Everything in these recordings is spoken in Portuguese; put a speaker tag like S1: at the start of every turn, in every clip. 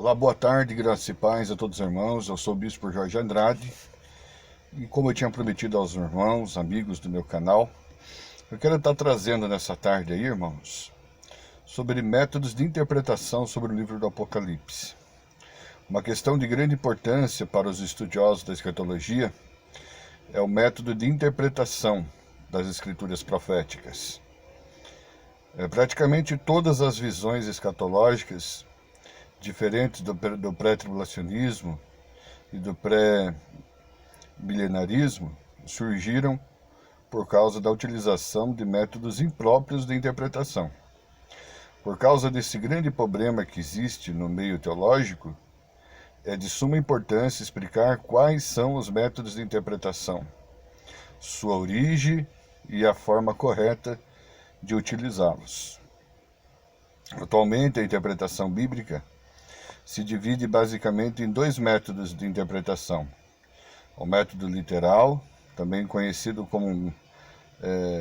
S1: Olá, boa tarde, graças e paz a todos os irmãos. Eu sou o Bispo Jorge Andrade e, como eu tinha prometido aos irmãos, amigos do meu canal, eu quero estar trazendo nessa tarde aí, irmãos, sobre métodos de interpretação sobre o livro do Apocalipse. Uma questão de grande importância para os estudiosos da escatologia é o método de interpretação das escrituras proféticas. Praticamente todas as visões escatológicas diferentes do pré-tribulacionismo e do pré-milenarismo surgiram por causa da utilização de métodos impróprios de interpretação. Por causa desse grande problema que existe no meio teológico, é de suma importância explicar quais são os métodos de interpretação, sua origem e a forma correta de utilizá-los. Atualmente, a interpretação bíblica se divide basicamente em dois métodos de interpretação. O método literal, também conhecido como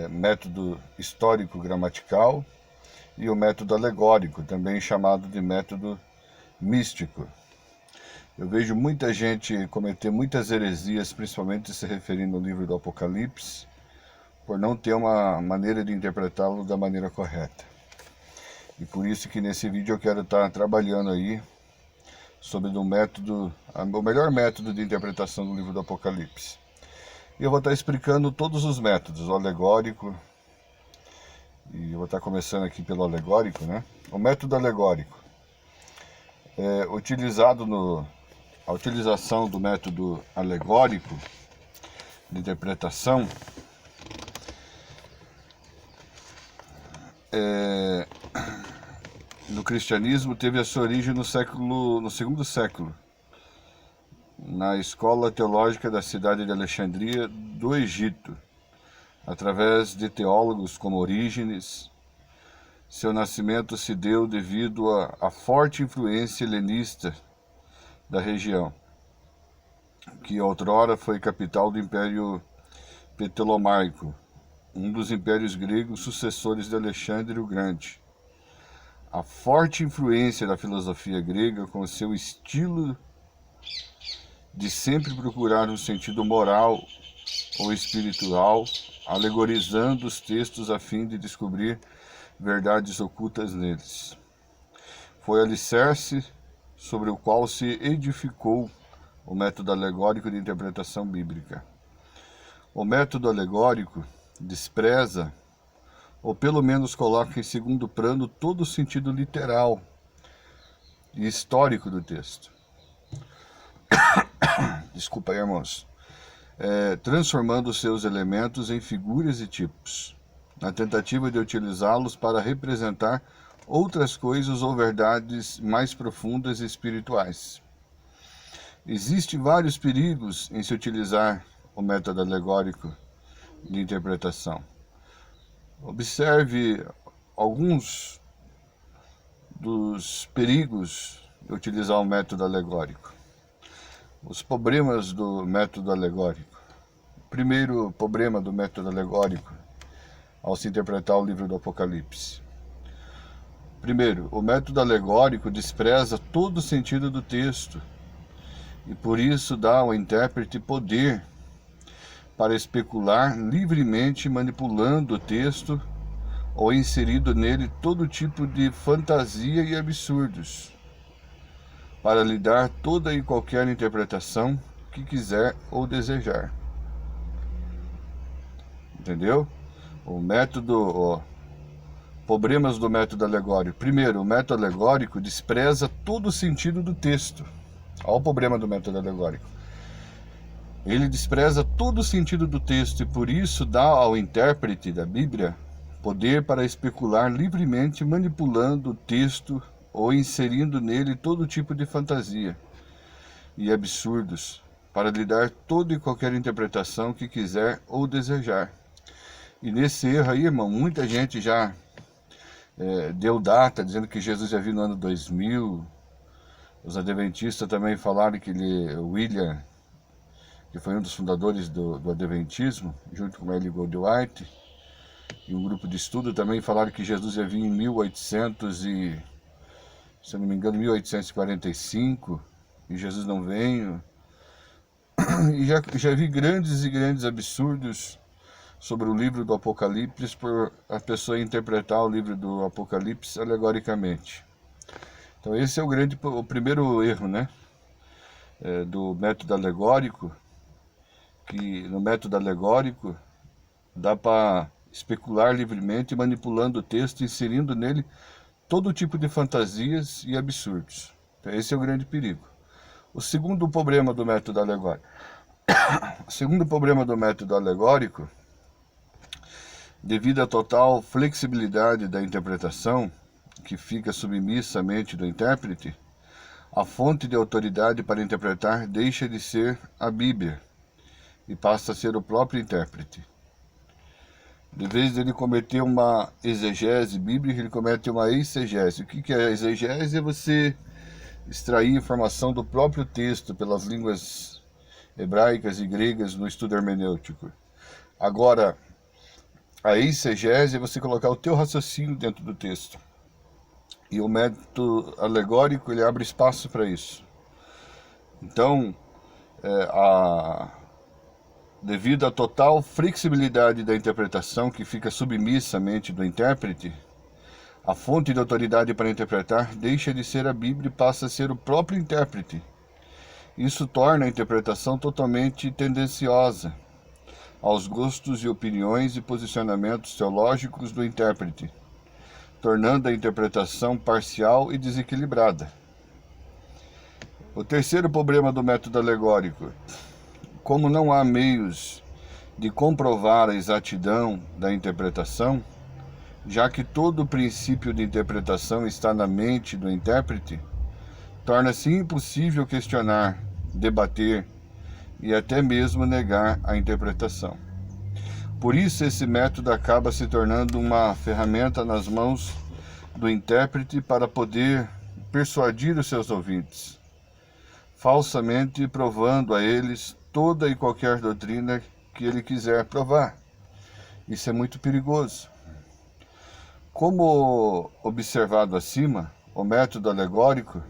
S1: método histórico-gramatical, e o método alegórico, também chamado de método místico. Eu vejo muita gente cometer muitas heresias, principalmente se referindo ao livro do Apocalipse, por não ter uma maneira de interpretá-lo da maneira correta. E por isso que nesse vídeo eu quero estar trabalhando aí sobre o melhor método de interpretação do livro do Apocalipse. E eu vou estar explicando todos os métodos, o alegórico, e eu vou estar começando aqui pelo alegórico, né? O método alegórico é a utilização do método alegórico de interpretação no cristianismo teve a sua origem no segundo século, na escola teológica da cidade de Alexandria, do Egito, através de teólogos como Orígenes. Seu nascimento se deu devido à forte influência helenista da região, que outrora foi capital do Império Ptolomaico, um dos impérios gregos sucessores de Alexandre o Grande. A forte influência da filosofia grega, com seu estilo de sempre procurar um sentido moral ou espiritual, alegorizando os textos a fim de descobrir verdades ocultas neles. Foi alicerce sobre o qual se edificou o método alegórico de interpretação bíblica. O método alegórico despreza, ou pelo menos coloca em segundo plano, todo o sentido literal e histórico do texto. Desculpa aí, irmãos. Transformando seus elementos em figuras e tipos, na tentativa de utilizá-los para representar outras coisas ou verdades mais profundas e espirituais. Existem vários perigos em se utilizar o método alegórico de interpretação. Observe alguns dos perigos de utilizar o método alegórico. Os problemas do método alegórico. O primeiro problema do método alegórico ao se interpretar o livro do Apocalipse. Primeiro, o método alegórico despreza todo o sentido do texto e por isso dá ao intérprete poder para especular livremente, manipulando o texto ou inserido nele todo tipo de fantasia e absurdos, para lhe dar toda e qualquer interpretação que quiser ou desejar. Entendeu? Problemas do método alegórico. Primeiro, o método alegórico despreza todo o sentido do texto. Olha o problema do método alegórico. Ele despreza todo o sentido do texto e por isso dá ao intérprete da Bíblia poder para especular livremente, manipulando o texto ou inserindo nele todo tipo de fantasia e absurdos, para lhe dar toda e qualquer interpretação que quiser ou desejar. E nesse erro aí, irmão, muita gente já deu data, dizendo que Jesus ia vir no ano 2000. Os adventistas também falaram que William, que foi um dos fundadores do adventismo, junto com Ellen Goldwhite, e um grupo de estudo também falaram que Jesus ia vir em 1800 e se eu não me engano, 1845, e Jesus não veio. E já vi grandes e grandes absurdos sobre o livro do Apocalipse por a pessoa interpretar o livro do Apocalipse alegoricamente. Então esse é o primeiro erro, né? Do método alegórico, que no método alegórico dá para especular livremente, manipulando o texto, inserindo nele todo tipo de fantasias e absurdos. Então, esse é o grande perigo. O segundo problema do método alegórico. O segundo problema do método alegórico, devido à total flexibilidade da interpretação, que fica submissa à mente do intérprete, a fonte de autoridade para interpretar deixa de ser a Bíblia e passa a ser o próprio intérprete. De vez de ele cometer uma exegese bíblica, ele comete uma exegese. O que é a exegese? É você extrair informação do próprio texto pelas línguas hebraicas e gregas no estudo hermenêutico. Agora, a exegese é você colocar o teu raciocínio dentro do texto. E o método alegórico, ele abre espaço para isso. Então, devido à total flexibilidade da interpretação que fica submissa à mente do intérprete, a fonte de autoridade para interpretar deixa de ser a Bíblia e passa a ser o próprio intérprete. Isso torna a interpretação totalmente tendenciosa aos gostos e opiniões e posicionamentos teológicos do intérprete, tornando a interpretação parcial e desequilibrada. O terceiro problema do método alegórico: como não há meios de comprovar a exatidão da interpretação, já que todo o princípio de interpretação está na mente do intérprete, torna-se impossível questionar, debater e até mesmo negar a interpretação. Por isso, esse método acaba se tornando uma ferramenta nas mãos do intérprete para poder persuadir os seus ouvintes, falsamente provando a eles toda e qualquer doutrina que ele quiser provar. Isso é muito perigoso. Como observado acima, o método alegórico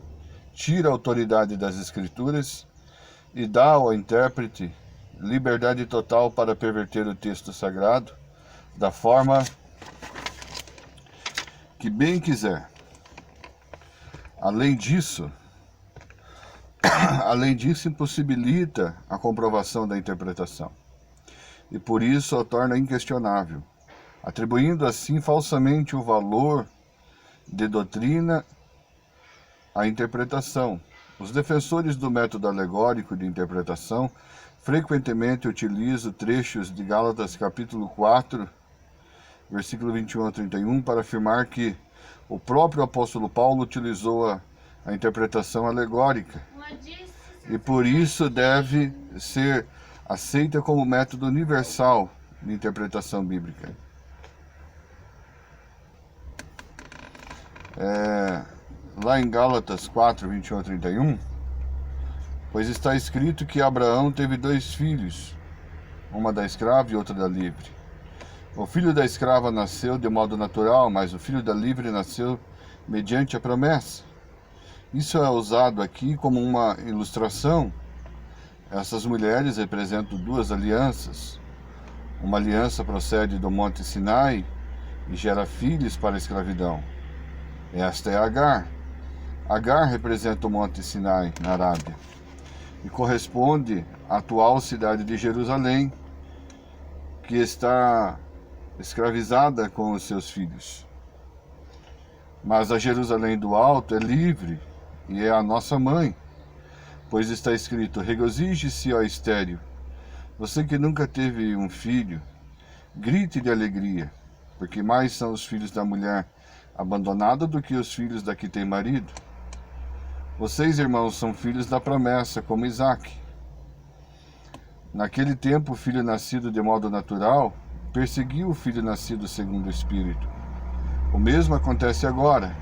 S1: tira a autoridade das Escrituras e dá ao intérprete liberdade total para perverter o texto sagrado da forma que bem quiser. Além disso, impossibilita a comprovação da interpretação e por isso a torna inquestionável, atribuindo assim falsamente o valor de doutrina à interpretação. Os defensores do método alegórico de interpretação frequentemente utilizam trechos de Gálatas capítulo 4, versículo 21 a 31, para afirmar que o próprio apóstolo Paulo utilizou a interpretação alegórica e por isso deve ser aceita como método universal de interpretação bíblica. Lá em Gálatas 4, 21 a 31, pois está escrito que Abraão teve 2 filhos, uma da escrava e outra da livre. O filho da escrava nasceu de modo natural, mas o filho da livre nasceu mediante a promessa. Isso é usado aqui como uma ilustração. Essas mulheres representam 2 alianças. Uma aliança procede do Monte Sinai e gera filhos para a escravidão. Esta é Agar. Agar representa o Monte Sinai, na Arábia, e corresponde à atual cidade de Jerusalém, que está escravizada com os seus filhos. Mas a Jerusalém do Alto é livre e é a nossa mãe, pois está escrito: regozije-se, ó estéril, você que nunca teve um filho, grite de alegria, porque mais são os filhos da mulher abandonada do que os filhos da que tem marido. Vocês, irmãos, são filhos da promessa, como Isaque. Naquele tempo, o filho nascido de modo natural perseguiu o filho nascido segundo o Espírito. O mesmo acontece agora.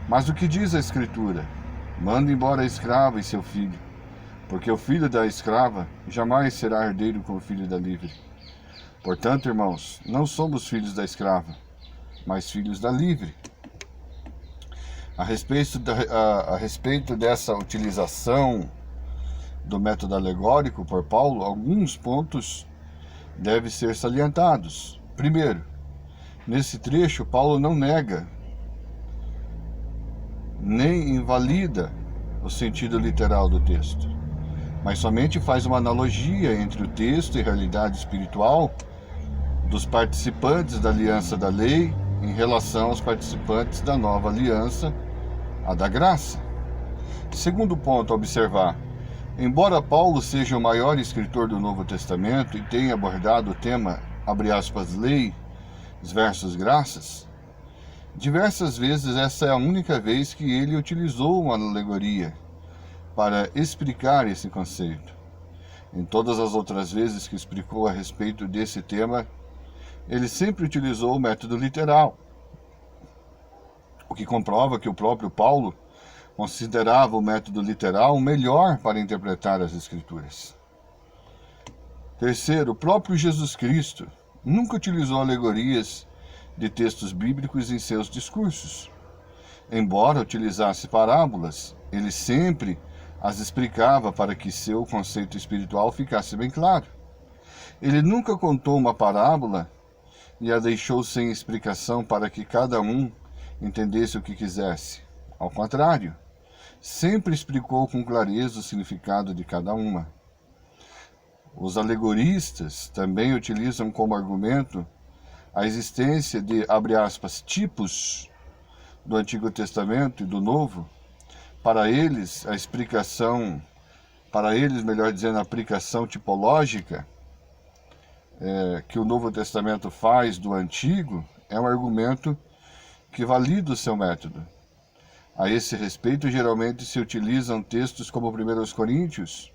S1: Mas o que diz a Escritura? Manda embora a escrava e seu filho, porque o filho da escrava jamais será herdeiro com o filho da livre. Portanto, irmãos, não somos filhos da escrava, mas filhos da livre. A respeito dessa utilização do método alegórico por Paulo, alguns pontos devem ser salientados. Primeiro, nesse trecho, Paulo não nega nem invalida o sentido literal do texto, mas somente faz uma analogia entre o texto e a realidade espiritual dos participantes da aliança da lei em relação aos participantes da nova aliança, a da graça. Segundo ponto a observar: embora Paulo seja o maior escritor do Novo Testamento e tenha abordado o tema, abre aspas, lei versus graças, diversas vezes essa é a única vez que ele utilizou uma alegoria para explicar esse conceito. Em todas as outras vezes que explicou a respeito desse tema, ele sempre utilizou o método literal, o que comprova que o próprio Paulo considerava o método literal o melhor para interpretar as Escrituras. Terceiro, o próprio Jesus Cristo nunca utilizou alegorias de textos bíblicos em seus discursos. Embora utilizasse parábolas, ele sempre as explicava para que seu conceito espiritual ficasse bem claro. Ele nunca contou uma parábola e a deixou sem explicação para que cada um entendesse o que quisesse. Ao contrário, sempre explicou com clareza o significado de cada uma. Os alegoristas também utilizam como argumento a existência de, abre aspas, tipos do Antigo Testamento e do Novo. Para eles, a aplicação tipológica que o Novo Testamento faz do Antigo é um argumento que valida o seu método. A esse respeito, geralmente se utilizam textos como 1 Coríntios,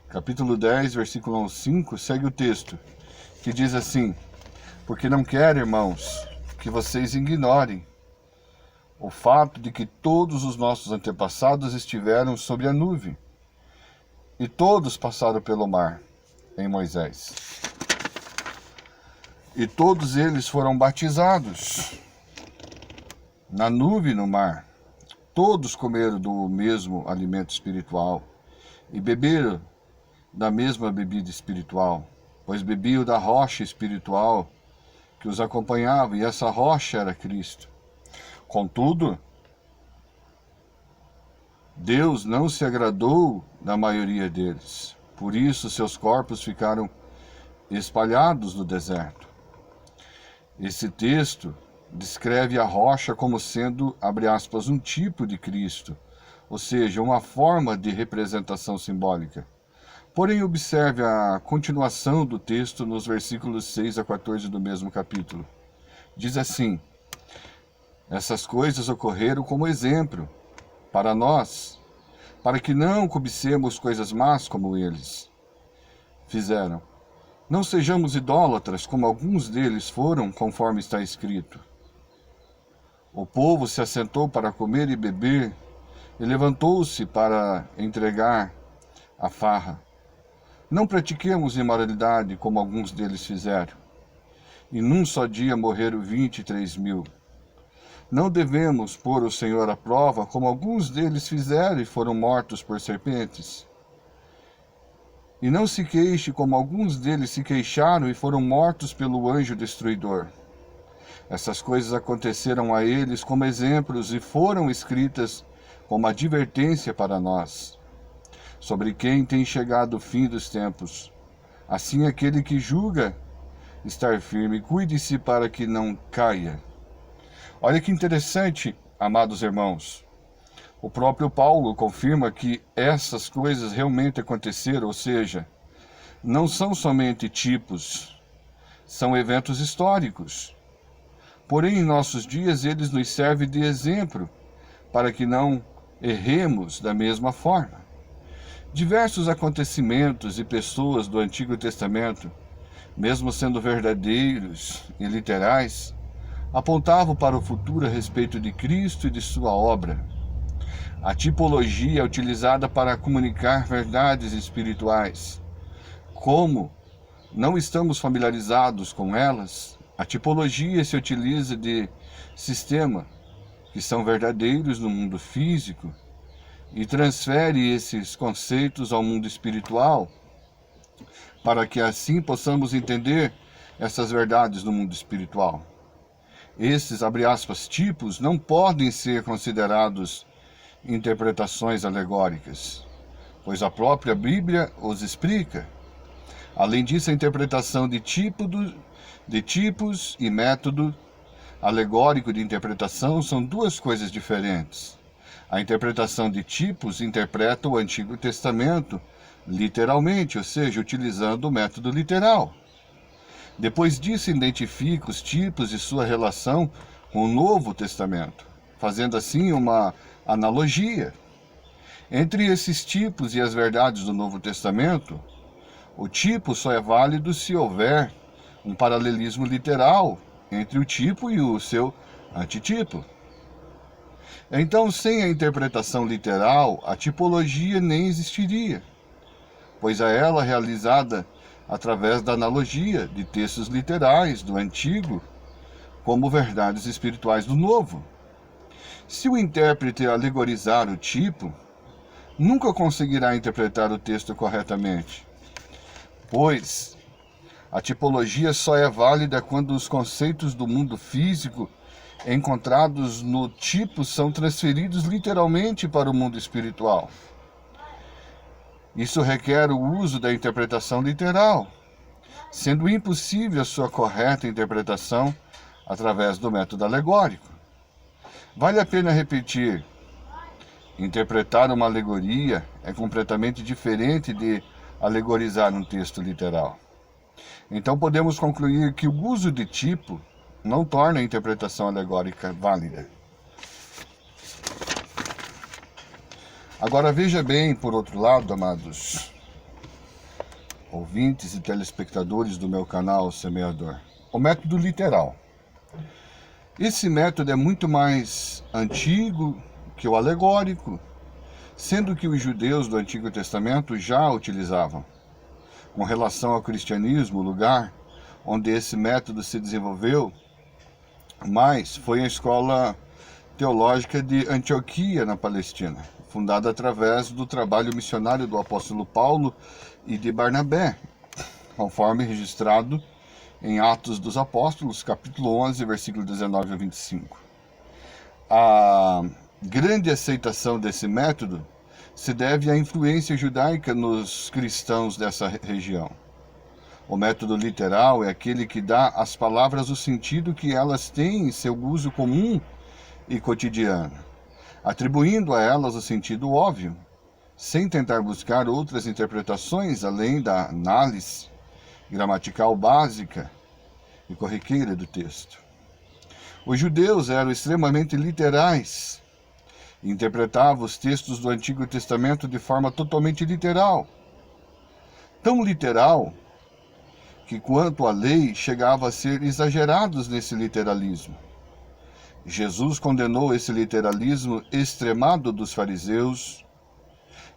S1: capítulo 10, versículo 5, segue o texto, que diz assim: porque não quero, irmãos, que vocês ignorem o fato de que todos os nossos antepassados estiveram sobre a nuvem, e todos passaram pelo mar, em Moisés. E todos eles foram batizados na nuvem e no mar. Todos comeram do mesmo alimento espiritual e beberam da mesma bebida espiritual, pois bebiam da rocha espiritual que os acompanhava, e essa rocha era Cristo. Contudo, Deus não se agradou da maioria deles. Por isso, seus corpos ficaram espalhados no deserto. Esse texto descreve a rocha como sendo, abre aspas, um tipo de Cristo, ou seja, uma forma de representação simbólica. Porém, observe a continuação do texto nos versículos 6 a 14 do mesmo capítulo. Diz assim: essas coisas ocorreram como exemplo para nós, para que não cobicemos coisas más como eles fizeram. Não sejamos idólatras, como alguns deles foram, conforme está escrito. O povo se assentou para comer e beber, e levantou-se para entregar a farra. Não pratiquemos imoralidade, como alguns deles fizeram, e num só dia morreram 23.000. Não devemos pôr o Senhor à prova, como alguns deles fizeram e foram mortos por serpentes. E não se queixe, como alguns deles se queixaram e foram mortos pelo anjo destruidor. Essas coisas aconteceram a eles como exemplos e foram escritas como advertência para nós, sobre quem tem chegado o fim dos tempos. Assim, aquele que julga estar firme, cuide-se para que não caia. Olha que interessante, amados irmãos. O próprio Paulo confirma que essas coisas realmente aconteceram, ou seja, não são somente tipos, são eventos históricos. Porém, em nossos dias, eles nos servem de exemplo para que não erremos da mesma forma. Diversos acontecimentos e pessoas do Antigo Testamento, mesmo sendo verdadeiros e literais, apontavam para o futuro a respeito de Cristo e de sua obra. A tipologia é utilizada para comunicar verdades espirituais. Como não estamos familiarizados com elas, a tipologia se utiliza de sistema que são verdadeiros no mundo físico e transfere esses conceitos ao mundo espiritual, para que assim possamos entender essas verdades no mundo espiritual. Esses, abre aspas, tipos não podem ser considerados interpretações alegóricas, pois a própria Bíblia os explica. Além disso, a interpretação de tipos e método alegórico de interpretação são duas coisas diferentes. A interpretação de tipos interpreta o Antigo Testamento literalmente, ou seja, utilizando o método literal. Depois disso, identifica os tipos e sua relação com o Novo Testamento, fazendo assim uma analogia. Entre esses tipos e as verdades do Novo Testamento, o tipo só é válido se houver um paralelismo literal entre o tipo e o seu antitipo. Então, sem a interpretação literal, a tipologia nem existiria, pois é ela realizada através da analogia de textos literais do Antigo como verdades espirituais do Novo. Se o intérprete alegorizar o tipo, nunca conseguirá interpretar o texto corretamente, pois a tipologia só é válida quando os conceitos do mundo físico encontrados no tipo são transferidos literalmente para o mundo espiritual. Isso requer o uso da interpretação literal, sendo impossível a sua correta interpretação através do método alegórico. Vale a pena repetir: interpretar uma alegoria é completamente diferente de alegorizar um texto literal. Então podemos concluir que o uso de tipo não torna a interpretação alegórica válida. Agora veja bem, por outro lado, amados ouvintes e telespectadores do meu canal Semeador, o método literal. Esse método é muito mais antigo que o alegórico, sendo que os judeus do Antigo Testamento já o utilizavam. Com relação ao cristianismo, o lugar onde esse método se desenvolveu mais foi a escola teológica de Antioquia, na Palestina, fundada através do trabalho missionário do apóstolo Paulo e de Barnabé, conforme registrado em Atos dos Apóstolos, capítulo 11, versículo 19 a 25. A grande aceitação desse método se deve à influência judaica nos cristãos dessa região. O método literal é aquele que dá às palavras o sentido que elas têm em seu uso comum e cotidiano, atribuindo a elas o sentido óbvio, sem tentar buscar outras interpretações além da análise gramatical básica e corriqueira do texto. Os judeus eram extremamente literais, interpretavam os textos do Antigo Testamento de forma totalmente literal. Tão literal que, quanto à lei, chegava a ser exagerados nesse literalismo. Jesus condenou esse literalismo extremado dos fariseus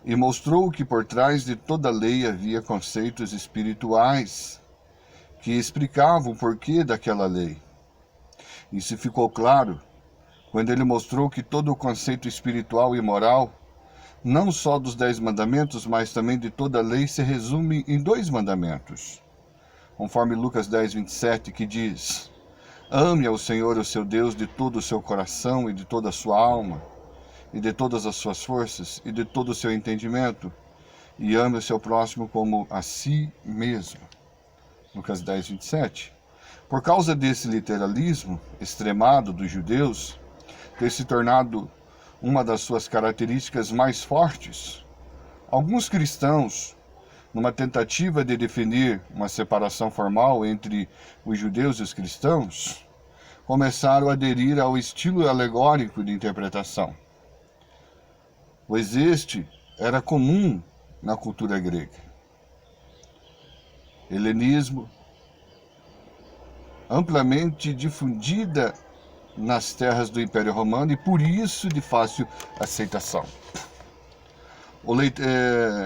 S1: e mostrou que por trás de toda a lei havia conceitos espirituais que explicavam o porquê daquela lei. Isso ficou claro quando ele mostrou que todo o conceito espiritual e moral, não só dos 10 mandamentos, mas também de toda a lei, se resume em 2 mandamentos. Conforme Lucas 10, 27, que diz: ame ao Senhor, o seu Deus, de todo o seu coração e de toda a sua alma, e de todas as suas forças, e de todo o seu entendimento, e ame o seu próximo como a si mesmo. Lucas 10, 27. Por causa desse literalismo extremado dos judeus, ter se tornado uma das suas características mais fortes, alguns cristãos, numa tentativa de definir uma separação formal entre os judeus e os cristãos, começaram a aderir ao estilo alegórico de interpretação, pois este era comum na cultura grega. Helenismo, amplamente difundida nas terras do Império Romano e por isso de fácil aceitação.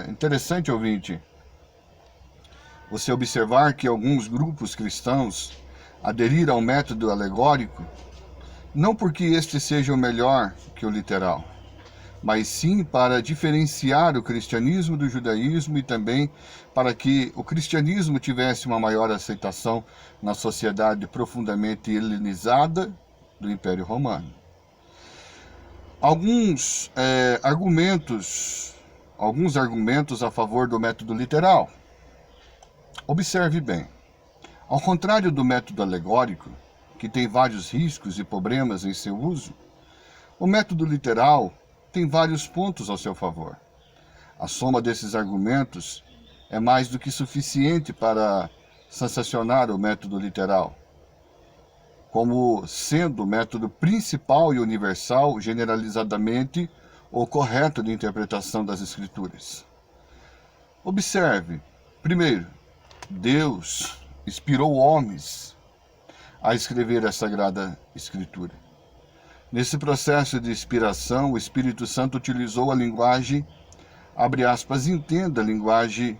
S1: Interessante, ouvinte, você observar que alguns grupos cristãos aderiram ao método alegórico Não porque este seja o melhor que o literal, mas sim para diferenciar o cristianismo do judaísmo e também para que o cristianismo tivesse uma maior aceitação na sociedade profundamente helenizada do Império Romano. Alguns argumentos a favor do método literal. Observe bem. Ao contrário do método alegórico, que tem vários riscos e problemas em seu uso, o método literal tem vários pontos ao seu favor. A soma desses argumentos é mais do que suficiente para sancionar o método literal, como sendo o método principal e universal, generalizadamente, o correto de interpretação das Escrituras. Observe, primeiro, Deus inspirou homens a escrever a Sagrada Escritura. Nesse processo de inspiração, o Espírito Santo utilizou a linguagem, abre aspas, entenda a linguagem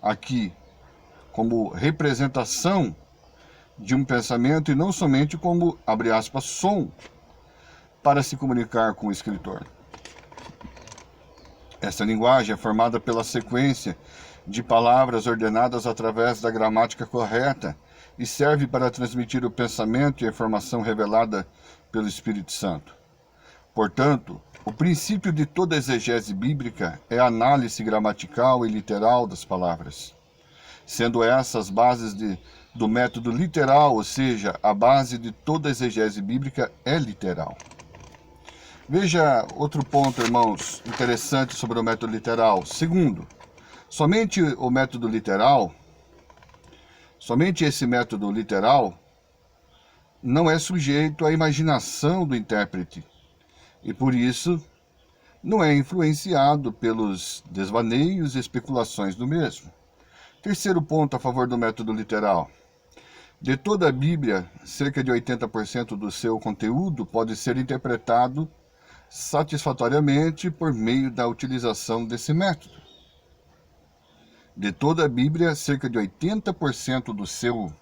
S1: aqui, como representação de um pensamento e não somente como, abre aspas, som, para se comunicar com o escritor. Essa linguagem é formada pela sequência de palavras ordenadas através da gramática correta e serve para transmitir o pensamento e a informação revelada pelo Espírito Santo. Portanto, o princípio de toda exegese bíblica é a análise gramatical e literal das palavras, sendo essas bases do método literal, ou seja, a base de toda exegese bíblica é literal. Veja outro ponto, irmãos, interessante sobre o método literal. Segundo, somente esse método literal não é sujeito à imaginação do intérprete e, por isso, não é influenciado pelos desvaneios e especulações do mesmo. Terceiro ponto a favor do método literal. De toda a Bíblia, cerca de 80% do seu conteúdo pode ser interpretado satisfatoriamente por meio da utilização desse método. De toda a Bíblia, cerca de 80% do seu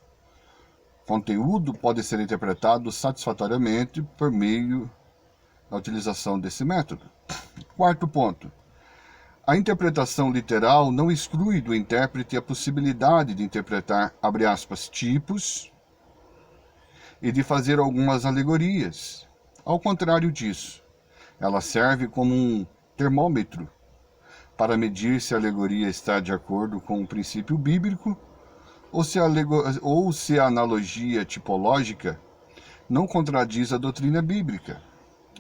S1: conteúdo pode ser interpretado satisfatoriamente por meio da utilização desse método. Quarto ponto. A interpretação literal não exclui do intérprete a possibilidade de interpretar, abre aspas, tipos e de fazer algumas alegorias. Ao contrário disso, ela serve como um termômetro para medir se a alegoria está de acordo com o princípio bíblico ou se a analogia tipológica não contradiz a doutrina bíblica,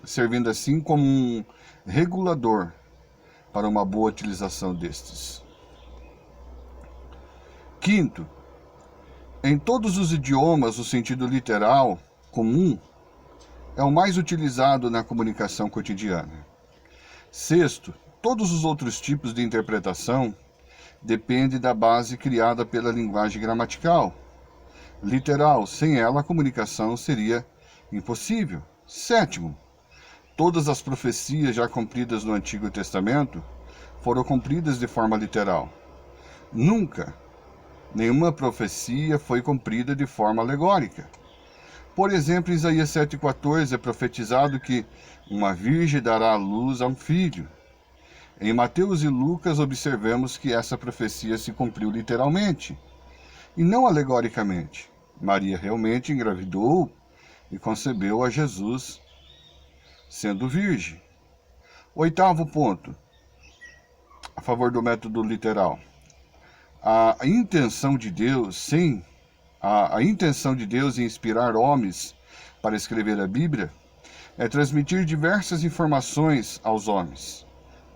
S1: servindo assim como um regulador para uma boa utilização destes. Quinto, em todos os idiomas, o sentido literal comum é o mais utilizado na comunicação cotidiana. Sexto, todos os outros tipos de interpretação dependem da base criada pela linguagem gramatical. Literal, sem ela a comunicação seria impossível. Sétimo, todas as profecias já cumpridas no Antigo Testamento foram cumpridas de forma literal. Nunca nenhuma profecia foi cumprida de forma alegórica. Por exemplo, em Isaías 7,14 é profetizado que uma virgem dará à luz a um filho. Em Mateus e Lucas observamos que essa profecia se cumpriu literalmente, e não alegoricamente. Maria realmente engravidou e concebeu a Jesus sendo virgem. Oitavo ponto, a favor do método literal. A intenção de Deus em inspirar homens para escrever a Bíblia é transmitir diversas informações aos homens.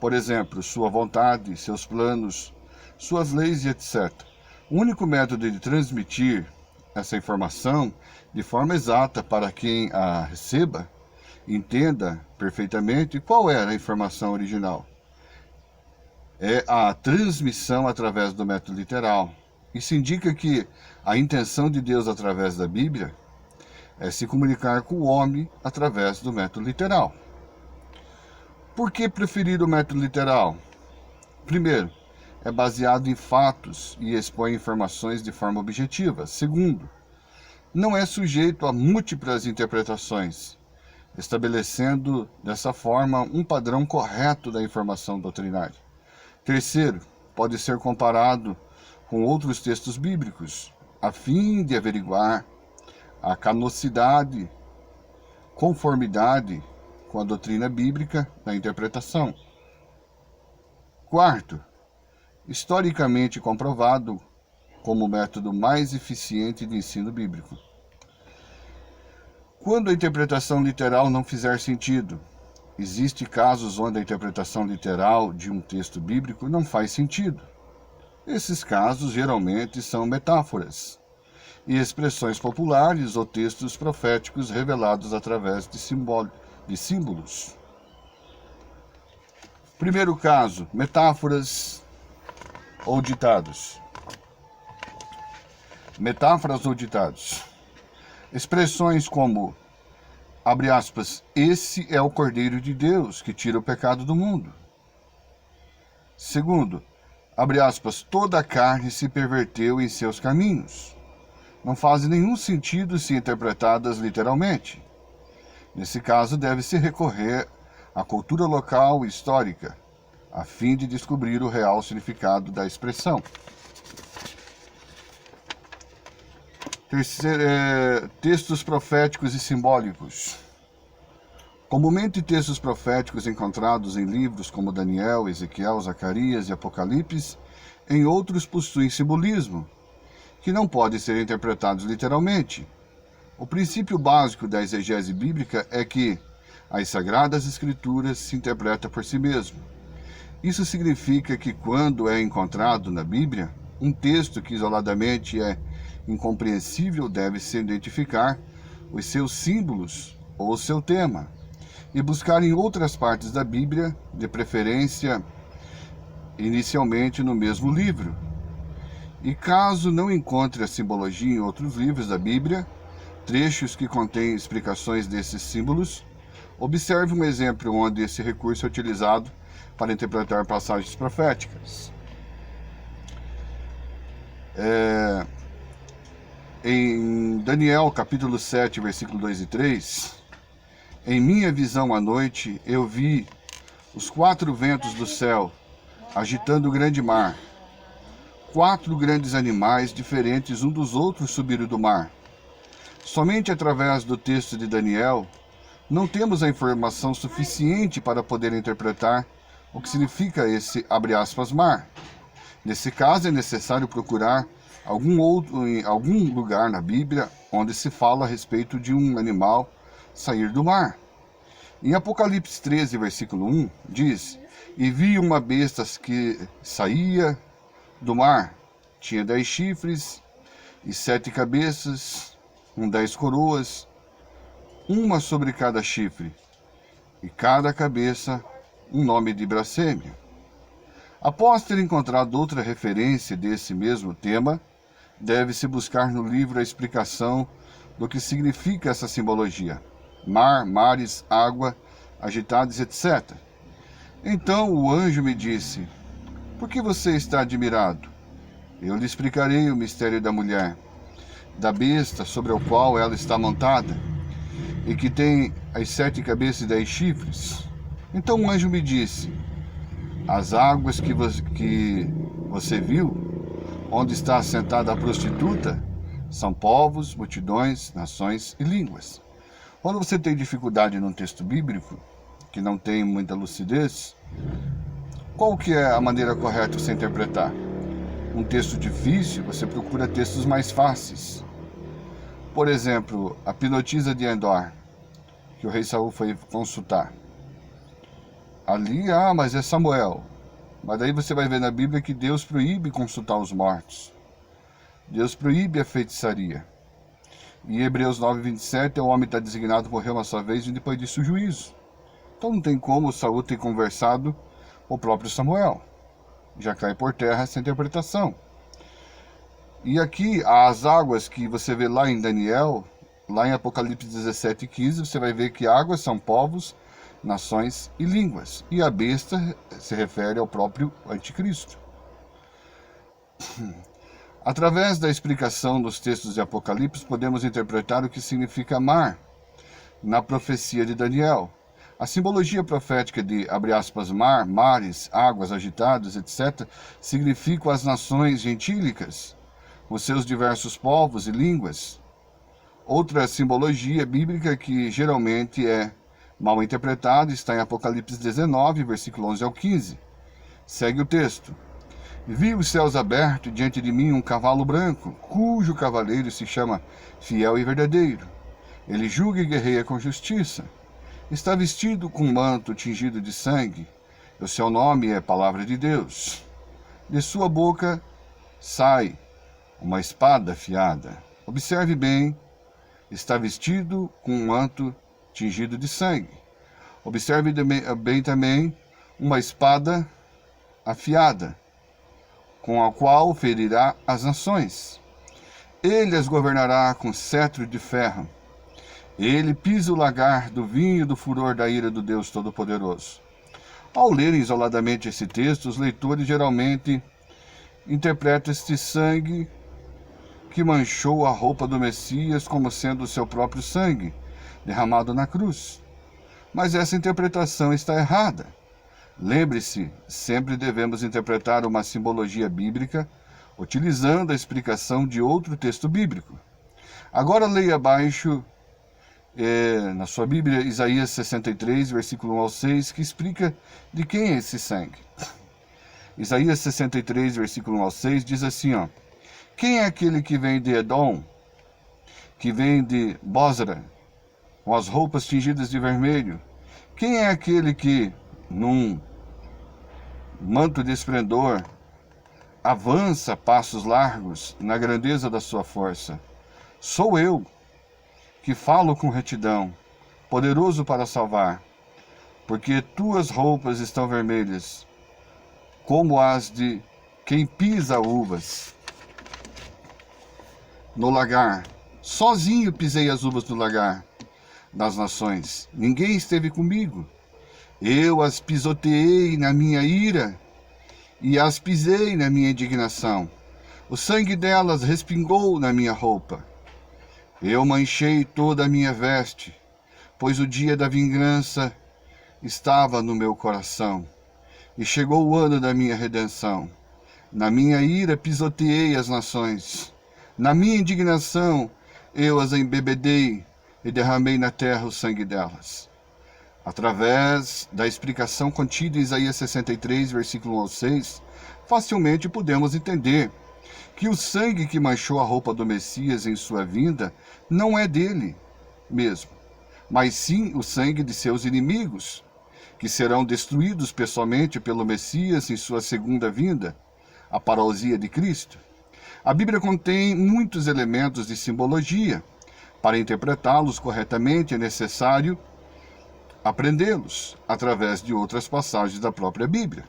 S1: Por exemplo, sua vontade, seus planos, suas leis e etc. O único método de transmitir essa informação de forma exata para quem a receba, entenda perfeitamente qual era a informação original. É a transmissão através do método literal. Isso indica que a intenção de Deus através da Bíblia é se comunicar com o homem através do método literal. Por que preferir o método literal? Primeiro, é baseado em fatos e expõe informações de forma objetiva. Segundo, não é sujeito a múltiplas interpretações, estabelecendo dessa forma um padrão correto da informação doutrinária. Terceiro, pode ser comparado com outros textos bíblicos, a fim de averiguar a canonicidade, conformidade com a doutrina bíblica da interpretação. Quarto, historicamente comprovado como o método mais eficiente de ensino bíblico. Quando a interpretação literal não fizer sentido, existem casos onde a interpretação literal de um texto bíblico não faz sentido. Esses casos geralmente são metáforas e expressões populares ou textos proféticos revelados através de símbolos. Primeiro caso, metáforas ou ditados. Metáforas ou ditados. Expressões como, abre aspas, esse é o Cordeiro de Deus que tira o pecado do mundo. Segundo, abre aspas, toda a carne se perverteu em seus caminhos. Não fazem nenhum sentido se interpretadas literalmente. Nesse caso, deve-se recorrer à cultura local e histórica, a fim de descobrir o real significado da expressão. Terceiro, textos proféticos e simbólicos. Comumente, textos proféticos encontrados em livros como Daniel, Ezequiel, Zacarias e Apocalipse, em outros possuem simbolismo, que não podem ser interpretados literalmente. O princípio básico da exegese bíblica é que as Sagradas Escrituras se interpretam por si mesmo. Isso significa que quando é encontrado na Bíblia, um texto que isoladamente é incompreensível deve-se identificar os seus símbolos ou o seu tema e buscar em outras partes da Bíblia, de preferência inicialmente no mesmo livro. E caso não encontre a simbologia em outros livros da Bíblia, trechos que contêm explicações desses símbolos, observe um exemplo onde esse recurso é utilizado para interpretar passagens proféticas. Em Daniel, capítulo 7, versículo 2 e 3, em minha visão à noite, eu vi os 4 ventos do céu agitando o grande mar. 4 grandes animais diferentes um dos outros subiram do mar. Somente através do texto de Daniel, não temos a informação suficiente para poder interpretar o que significa esse, abre aspas, mar. Nesse caso, é necessário procurar em algum lugar na Bíblia onde se fala a respeito de um animal sair do mar. Em Apocalipse 13, versículo 1, diz, e vi uma besta que saía do mar, tinha 10 chifres e 7 cabeças, 10 coroas, uma sobre cada chifre, e cada cabeça um nome de blasfêmia. Após ter encontrado outra referência desse mesmo tema, deve-se buscar no livro a explicação do que significa essa simbologia. Mar, mares, água, agitados, etc. Então o anjo me disse, por que você está admirado? Eu lhe explicarei o mistério da mulher, da besta sobre a qual ela está montada, e que tem as 7 cabeças e 10 chifres. Então o anjo me disse, as águas que você viu, onde está assentada a prostituta, são povos, multidões, nações e línguas. Quando você tem dificuldade num texto bíblico, que não tem muita lucidez, qual que é a maneira correta de você interpretar? Um texto difícil, você procura textos mais fáceis. Por exemplo, a pinotisa de Endor, que o rei Saul foi consultar. Ali, mas é Samuel. Mas daí você vai ver na Bíblia que Deus proíbe consultar os mortos. Deus proíbe a feitiçaria. Em Hebreus 9:27, o homem está designado morrer uma só vez e depois disso o juízo. Então não tem como Saul ter conversado com o próprio Samuel. Já cai por terra essa interpretação. E aqui, as águas que você vê lá em Daniel, lá em Apocalipse 17:15, você vai ver que águas são povos, nações e línguas. E a besta se refere ao próprio anticristo. Através da explicação dos textos de Apocalipse, podemos interpretar o que significa mar na profecia de Daniel. A simbologia profética de, abre aspas, mar, mares, águas agitadas, etc., significam as nações gentílicas, com seus diversos povos e línguas. Outra simbologia bíblica que geralmente é mal interpretada está em Apocalipse 19, versículo 11 ao 15. Segue o texto. Vi os céus abertos e diante de mim um cavalo branco, cujo cavaleiro se chama Fiel e Verdadeiro. Ele julga e guerreia com justiça. Está vestido com um manto tingido de sangue. O seu nome é Palavra de Deus. De sua boca sai uma espada afiada. Observe bem, está vestido com um manto tingido de sangue. Observe bem também uma espada afiada, com a qual ferirá as nações. Ele as governará com cetro de ferro. Ele pisa o lagar do vinho do furor da ira do Deus Todo-Poderoso. Ao ler isoladamente esse texto, os leitores geralmente interpretam este sangue que manchou a roupa do Messias como sendo o seu próprio sangue, derramado na cruz. Mas essa interpretação está errada. Lembre-se, sempre devemos interpretar uma simbologia bíblica utilizando a explicação de outro texto bíblico. Agora leia abaixo, na sua Bíblia, Isaías 63, versículo 1 ao 6, que explica de quem é esse sangue. Isaías 63, versículo 1 ao 6, diz assim, ó: quem é aquele que vem de Edom, que vem de Bósra, com as roupas tingidas de vermelho? Quem é aquele que, num manto de esplendor, avança passos largos na grandeza da sua força? Sou eu, que falo com retidão, poderoso para salvar, porque tuas roupas estão vermelhas, como as de quem pisa uvas no lagar. Sozinho pisei as uvas do lagar das nações. Ninguém esteve comigo. Eu as pisoteei na minha ira e as pisei na minha indignação. O sangue delas respingou na minha roupa. Eu manchei toda a minha veste, pois o dia da vingança estava no meu coração. E chegou o ano da minha redenção. Na minha ira pisoteei as nações. Na minha indignação eu as embebedei e derramei na terra o sangue delas. Através da explicação contida em Isaías 63, versículo 1 ao 6, facilmente podemos entender que o sangue que manchou a roupa do Messias em sua vinda não é dele mesmo, mas sim o sangue de seus inimigos, que serão destruídos pessoalmente pelo Messias em sua segunda vinda, a parousia de Cristo. A Bíblia contém muitos elementos de simbologia. Para interpretá-los corretamente é necessário aprendê-los através de outras passagens da própria Bíblia.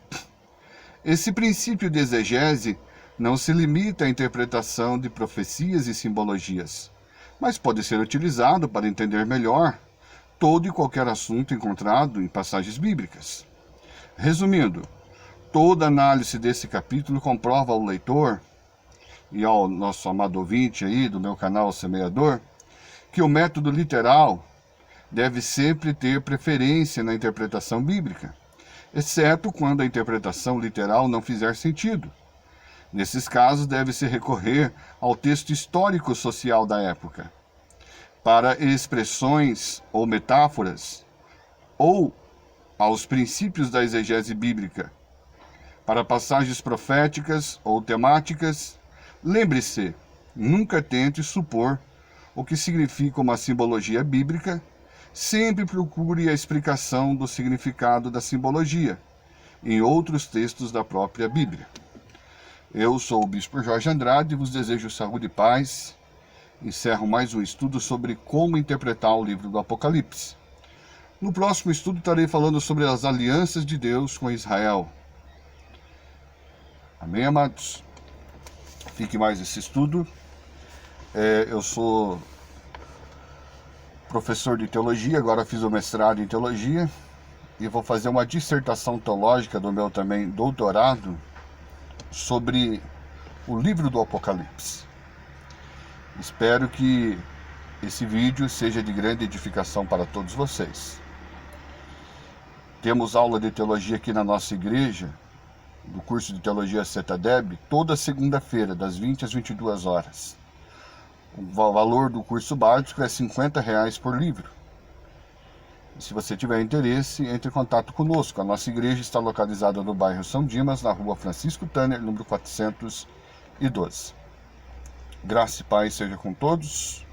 S1: Esse princípio de exegese não se limita à interpretação de profecias e simbologias, mas pode ser utilizado para entender melhor todo e qualquer assunto encontrado em passagens bíblicas. Resumindo, toda análise desse capítulo comprova ao leitor e ao nosso amado ouvinte aí do meu canal Semeador, que o método literal deve sempre ter preferência na interpretação bíblica, exceto quando a interpretação literal não fizer sentido. Nesses casos, deve-se recorrer ao texto histórico-social da época, para expressões ou metáforas, ou aos princípios da exegese bíblica, para passagens proféticas ou temáticas. Lembre-se, nunca tente supor o que significa uma simbologia bíblica. Sempre procure a explicação do significado da simbologia em outros textos da própria Bíblia. Eu sou o Bispo Jorge Andrade e vos desejo saúde e paz. Encerro mais um estudo sobre como interpretar o livro do Apocalipse. No próximo estudo estarei falando sobre as alianças de Deus com Israel. Amém, amados? Fique mais esse estudo. Eu sou professor de teologia, agora fiz o mestrado em teologia e vou fazer uma dissertação teológica do meu também doutorado sobre o livro do Apocalipse. Espero que esse vídeo seja de grande edificação para todos vocês. Temos aula de teologia aqui na nossa igreja, do curso de teologia CETADEB, toda segunda-feira, das 20 às 22 horas. O valor do curso básico é R$50 por livro. Se você tiver interesse, entre em contato conosco. A nossa igreja está localizada no bairro São Dimas, na rua Francisco Tanner, número 412. Graça e paz seja com todos.